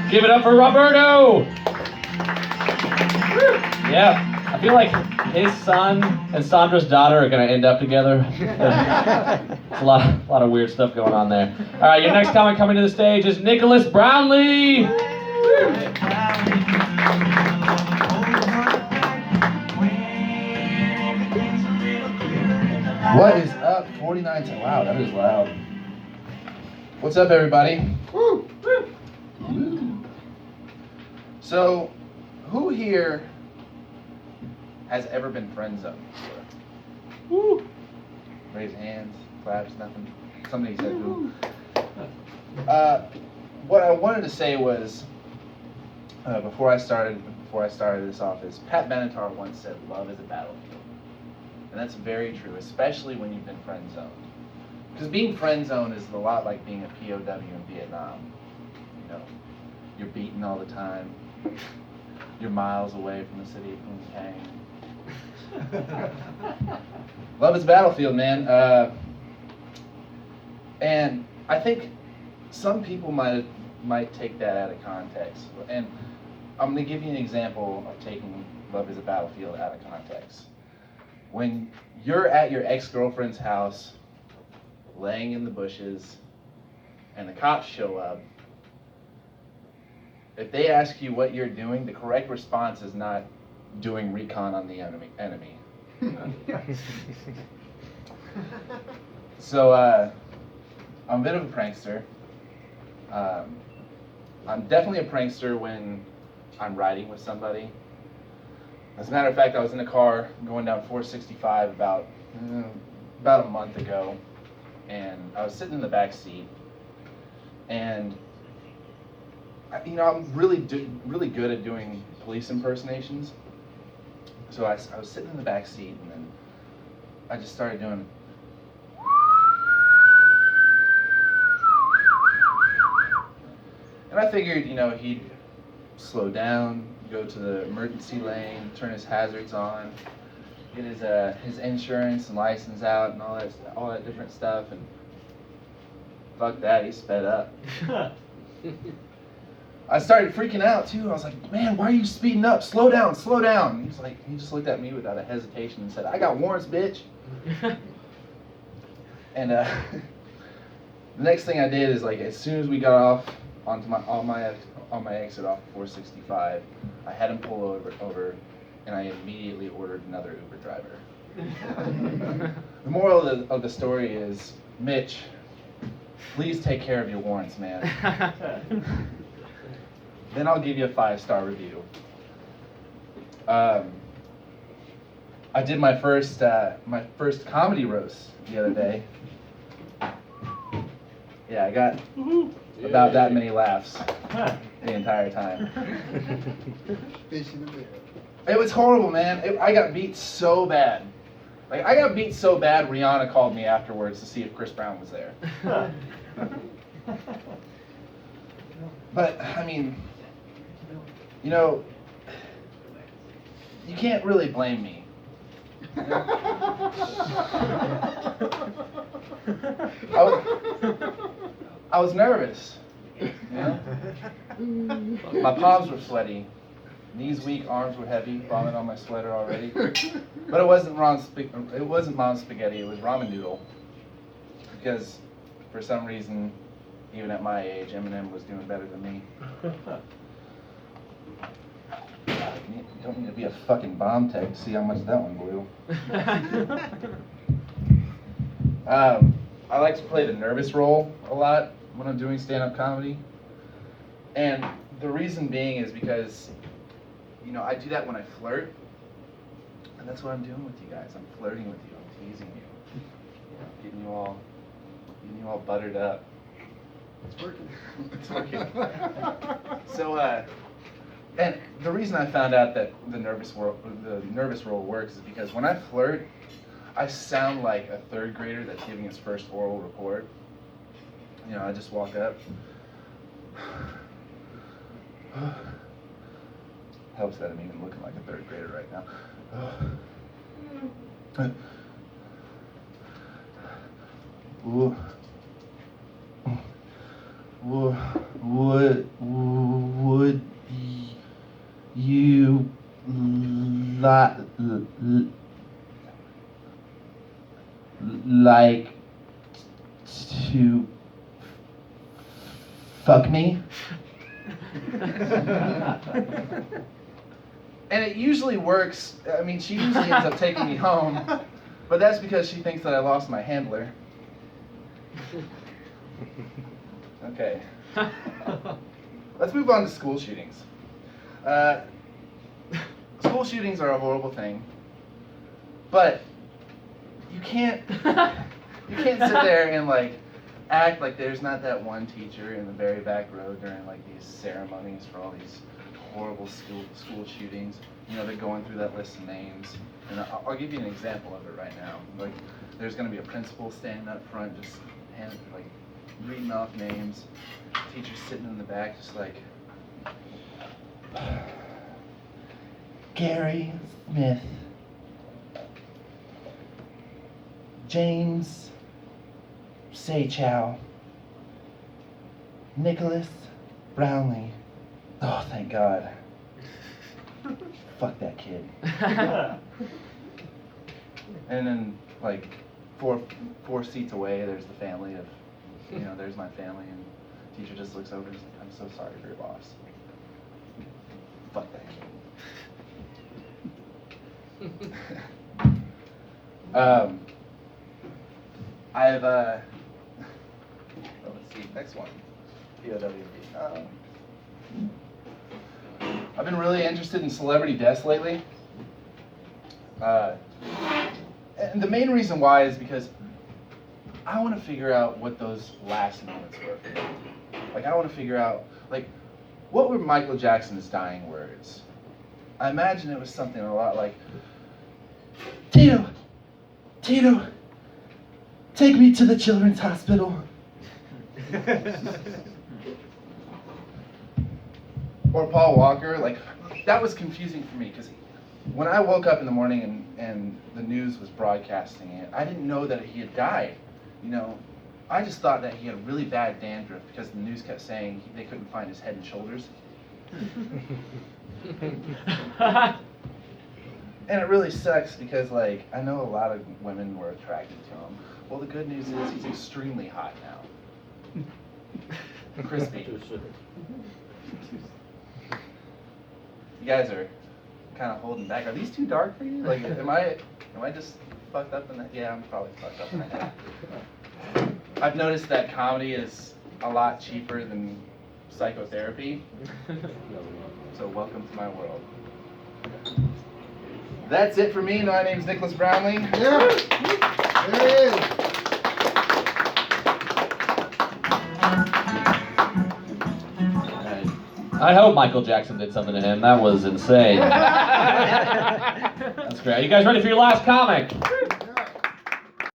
Give it up for Roberto! Yeah, I feel like his son and Sandra's daughter are gonna end up together. There's a lot of weird stuff going on there. All right, your next comic coming to the stage is Nicholas Brownlee. What is up? 49 to wow, that is loud. What's up, everybody? Woo. So, who here has ever been friend zoned before? Woo. Raise hands, claps, nothing. Somebody said who. What I wanted to say was, before I started this office, Pat Benatar once said, "Love is a battlefield," and that's very true, especially when you've been friend zoned. Because being friend zoned is a lot like being a POW in Vietnam. You know, you're beaten all the time. You're miles away from the city of Phuong Khanh. Love is a battlefield, man. And I think some people might take that out of context. And I'm going to give you an example of taking love is a battlefield out of context. When you're at your ex-girlfriend's house, laying in the bushes, and the cops show up, if they ask you what you're doing, the correct response is not doing recon on the enemy. So, I'm a bit of a prankster. I'm definitely a prankster when I'm riding with somebody. As a matter of fact, I was in a car going down 465 about a month ago, and I was sitting in the back seat, and I'm really good at doing police impersonations. So I was sitting in the back seat, and then I just started doing. And I figured, he'd slow down, go to the emergency lane, turn his hazards on, get his insurance and license out, and all that different stuff. And fuck that, he sped up. I started freaking out too. I was like, "Man, why are you speeding up? Slow down, slow down." And he just looked at me without a hesitation and said, "I got warrants, bitch." And the next thing I did is, like, as soon as we got off on my exit off 465, I had him pull over, and I immediately ordered another Uber driver. The moral of the story is, Mitch, please take care of your warrants, man. Then I'll give you a 5-star review. I did my first comedy roast the other day. Yeah, I got about that many laughs the entire time. It was horrible, man. I got beat so bad. Like, I got beat so bad, Rihanna called me afterwards to see if Chris Brown was there. But, I mean, you can't really blame me. I was nervous. My palms were sweaty, knees weak, arms were heavy, vomit on my sweater already. But it wasn't mom's spaghetti, it was ramen noodle. Because for some reason, even at my age, Eminem was doing better than me. You don't need to be a fucking bomb tech to see how much that one blew. I like to play the nervous role a lot when I'm doing stand-up comedy. And the reason being is because, I do that when I flirt. And that's what I'm doing with you guys. I'm flirting with you. I'm teasing you. Getting you all buttered up. It's working. It's working. So, and the reason I found out that the nervous role works is because when I flirt, I sound like a third grader that's giving his first oral report. I just walk up. Helps that I'm even looking like a third grader right now. like to fuck me? And it usually works. I mean, she usually ends up taking me home, but that's because she thinks that I lost my handler. Okay. Let's move on to school shootings. School shootings are a horrible thing, but you can't sit there and like act like there's not that one teacher in the very back row during like these ceremonies for all these horrible school shootings. You know, they're going through that list of names, and I'll give you an example of it right now. Like, there's going to be a principal standing up front, just reading off names. Teacher's sitting in the back, just like Gary Smith, James Saychow, Nicholas Brownlee. Oh, thank God. Fuck that kid. And then, like, four seats away, there's the family of, there's my family, and teacher just looks over and says, I'm so sorry for your loss. Fuck that kid. Let's see, next one. POWB. I've been really interested in celebrity deaths lately. And the main reason why is because I want to figure out what those last moments were for them. Like, I want to figure out, like, what were Michael Jackson's dying words? I imagine it was something a lot like, Tito, take me to the children's hospital. Or Paul Walker, like, that was confusing for me, because when I woke up in the morning and the news was broadcasting it, I didn't know that he had died. I just thought that he had really bad dandruff because the news kept saying they couldn't find his head and shoulders. And it really sucks because, like, I know a lot of women were attracted to him. Well, the good news is he's extremely hot now. Crispy. You guys are kind of holding back. Are these too dark for you? Like, am I just fucked up in the head? Yeah, I'm probably fucked up in the head. I've noticed that comedy is a lot cheaper than psychotherapy. So welcome to my world. That's it for me. My name's Nicholas Brownlee. Yeah. There it is. I hope Michael Jackson did something to him. That was insane. That's great. You guys ready for your last comic?